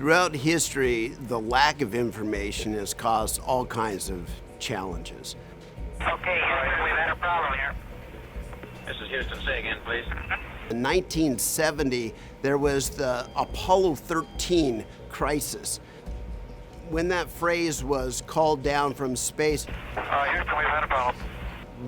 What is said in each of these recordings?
Throughout history, the lack of information has caused all kinds of challenges. Okay, Houston, we've had a problem here. This is Houston. Say again, please. In 1970, there was the Apollo 13 crisis. When that phrase was called down from space, Houston, we've had a problem.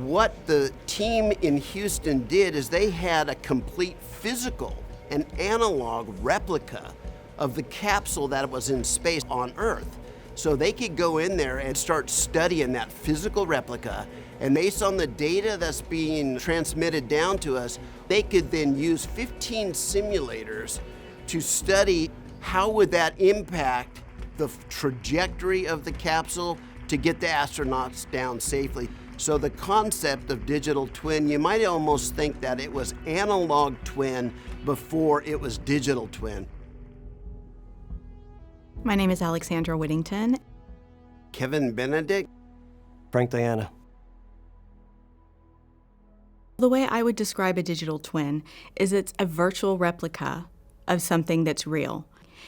what the team in Houston did is they had a complete physical and analog replica of the capsule that was in space on Earth. So they could go in there and start studying that physical replica, and based on the data that's being transmitted down to us, they could then use 15 simulators to study how would that impact the trajectory of the capsule to get the astronauts down safely. So the concept of digital twin, you might almost think that it was analog twin before it was digital twin. My name is Alexandra Whittington. Kevin Benedict. Frank Diana. The way I would describe a digital twin is it's a virtual replica of something that's real.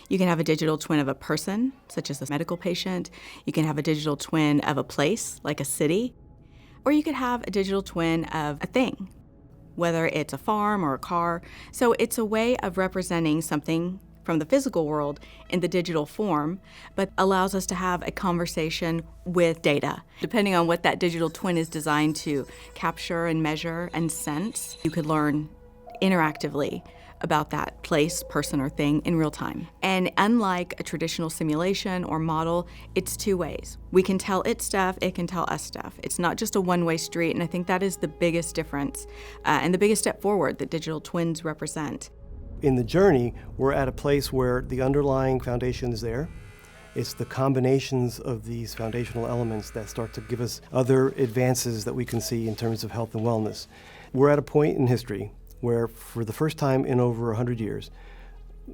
You can have a digital twin of a person, such as a medical patient. You can have a digital twin of a place, like a city. Or you could have a digital twin of a thing, whether it's a farm or a car. So it's a way of representing something from the physical world in the digital form, but allows us to have a conversation with data. Depending on what that digital twin is designed to capture and measure and sense, you could learn interactively about that place, person, or thing in real time. And unlike a traditional simulation or model, it's two ways. We can tell it stuff, it can tell us stuff. It's not just a one-way street, and I think that is the biggest difference and the biggest step forward that digital twins represent. In the journey, we're at a place where the underlying foundation is there. It's the combinations of these foundational elements that start to give us other advances that we can see in terms of health and wellness. We're at a point in history where, for the first time in over 100 years,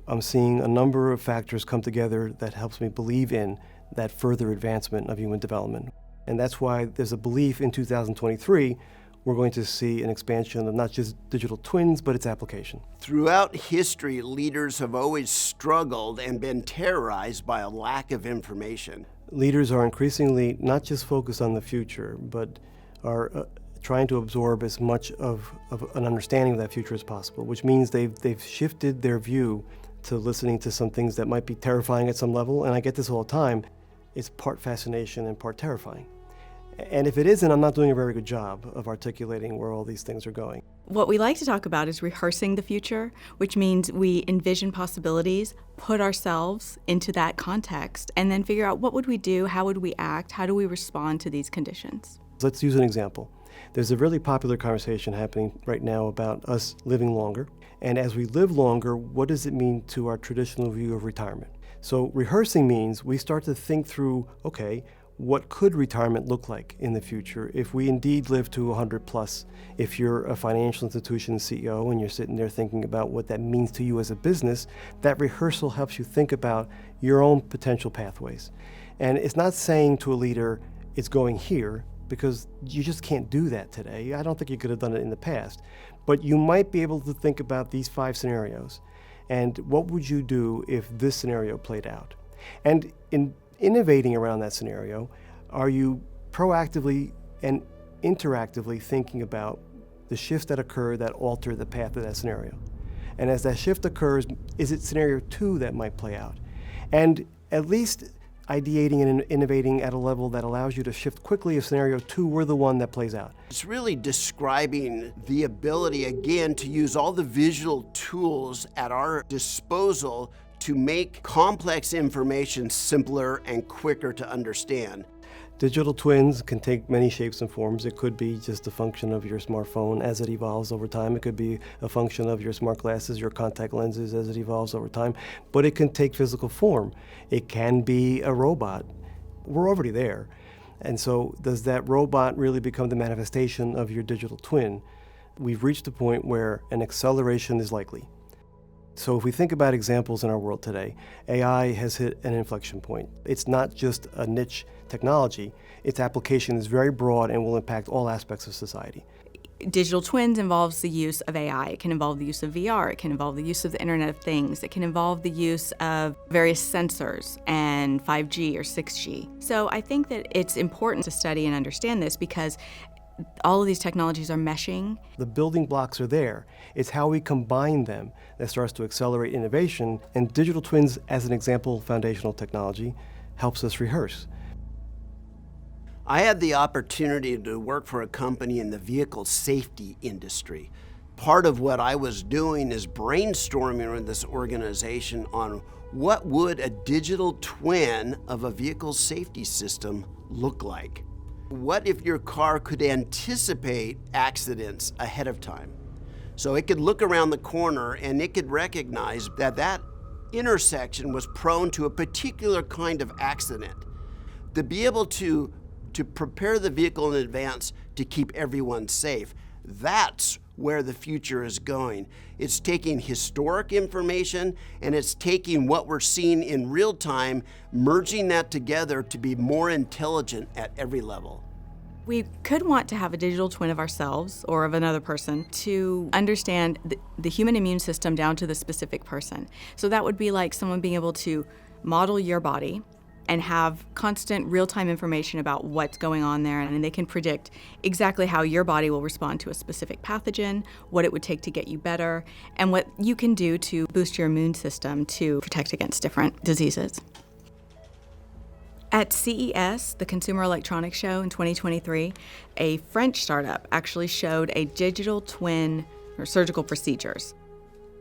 I'm seeing a number of factors come together that helps me believe in that further advancement of human development. And that's why there's a belief in 2023 we're going to see an expansion of not just digital twins, but its application. Throughout history, leaders have always struggled and been terrorized by a lack of information. Leaders are increasingly not just focused on the future, but are trying to absorb as much of an understanding of that future as possible, which means they've shifted their view to listening to some things that might be terrifying at some level, and I get this all the time. It's part fascination and part terrifying. And if it isn't, I'm not doing a very good job of articulating where all these things are going. What we like to talk about is rehearsing the future, which means we envision possibilities, put ourselves into that context, and then figure out what would we do, how would we act, how do we respond to these conditions. Let's use an example. There's a really popular conversation happening right now about us living longer. And as we live longer, what does it mean to our traditional view of retirement? So rehearsing means we start to think through, okay, what could retirement look like in the future if we indeed live to 100 plus? If you're a financial institution CEO and you're sitting there thinking about what that means to you as a business, that rehearsal helps you think about your own potential pathways. And it's not saying to a leader, it's going here, because you just can't do that today. I don't think you could have done it in the past. But you might be able to think about these 5 scenarios. And what would you do if this scenario played out? And in innovating around that scenario, are you proactively and interactively thinking about the shifts that occur that alter the path of that scenario? And as that shift occurs, is it scenario 2 that might play out? And at least ideating and innovating at a level that allows you to shift quickly if scenario 2 were the one that plays out. It's really describing the ability, again, to use all the visual tools at our disposal to make complex information simpler and quicker to understand. Digital twins can take many shapes and forms. It could be just a function of your smartphone as it evolves over time. It could be a function of your smart glasses, your contact lenses as it evolves over time. But it can take physical form. It can be a robot. We're already there. And so does that robot really become the manifestation of your digital twin? We've reached a point where an acceleration is likely. So if we think about examples in our world today, AI has hit an inflection point. It's not just a niche technology. Its application is very broad and will impact all aspects of society. Digital twins involves the use of AI. It can involve the use of VR. It can involve the use of the Internet of Things. It can involve the use of various sensors and 5G or 6G. So I think that it's important to study and understand this because all of these technologies are meshing. The building blocks are there. It's how we combine them that starts to accelerate innovation. And digital twins, as an example, foundational technology, helps us rehearse. I had the opportunity to work for a company in the vehicle safety industry. Part of what I was doing is brainstorming with this organization on what would a digital twin of a vehicle safety system look like. What if your car could anticipate accidents ahead of time? So it could look around the corner and it could recognize that that intersection was prone to a particular kind of accident. To be able to prepare the vehicle in advance to keep everyone safe, that's where the future is going. It's taking historic information and it's taking what we're seeing in real time, merging that together to be more intelligent at every level. We could want to have a digital twin of ourselves or of another person to understand the human immune system down to the specific person. So that would be like someone being able to model your body and have constant real-time information about what's going on there, and they can predict exactly how your body will respond to a specific pathogen, what it would take to get you better, and what you can do to boost your immune system to protect against different diseases. At CES, the Consumer Electronics Show in 2023, a French startup actually showed a digital twin for surgical procedures.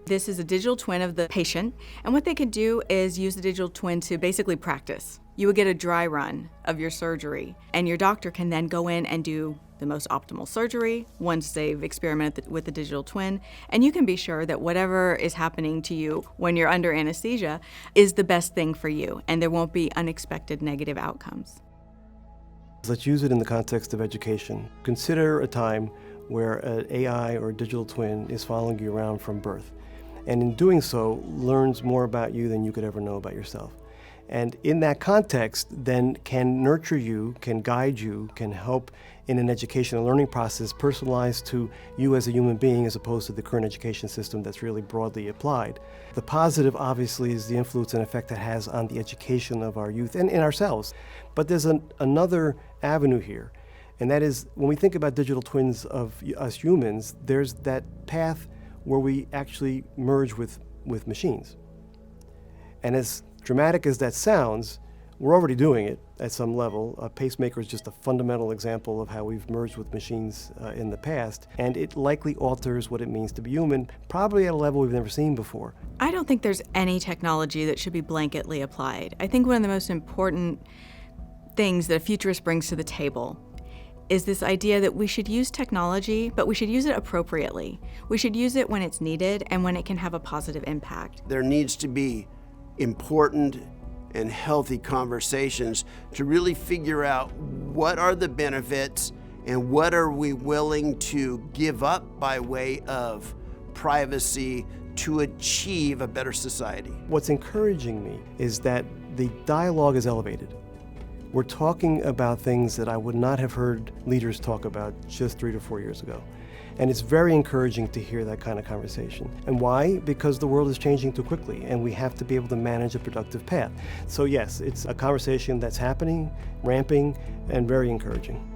This is a digital twin of the patient, and what they could do is use the digital twin to basically practice. You would get a dry run of your surgery, and your doctor can then go in and do the most optimal surgery once they've experimented with the digital twin, and you can be sure that whatever is happening to you when you're under anesthesia is the best thing for you, and there won't be unexpected negative outcomes. Let's use it in the context of education. Consider a time where an AI or a digital twin is following you around from birth, and in doing so, learns more about you than you could ever know about yourself. And in that context, then can nurture you, can guide you, can help in an education and learning process personalized to you as a human being as opposed to the current education system that's really broadly applied. The positive, obviously, is the influence and effect it has on the education of our youth and in ourselves. But there's another avenue here, and that is when we think about digital twins of us humans, there's that path where we actually merge with machines. And as dramatic as that sounds, we're already doing it at some level. A pacemaker is just a fundamental example of how we've merged with machines in the past, and it likely alters what it means to be human, probably at a level we've never seen before. I don't think there's any technology that should be blanketly applied. I think one of the most important things that a futurist brings to the table is this idea that we should use technology, but we should use it appropriately. We should use it when it's needed and when it can have a positive impact. There needs to be important and healthy conversations to really figure out what are the benefits and what are we willing to give up by way of privacy to achieve a better society. What's encouraging me is that the dialogue is elevated. We're talking about things that I would not have heard leaders talk about just 3 to 4 years ago. And it's very encouraging to hear that kind of conversation. And why? Because the world is changing too quickly and we have to be able to manage a productive path. So yes, it's a conversation that's happening, ramping, and very encouraging.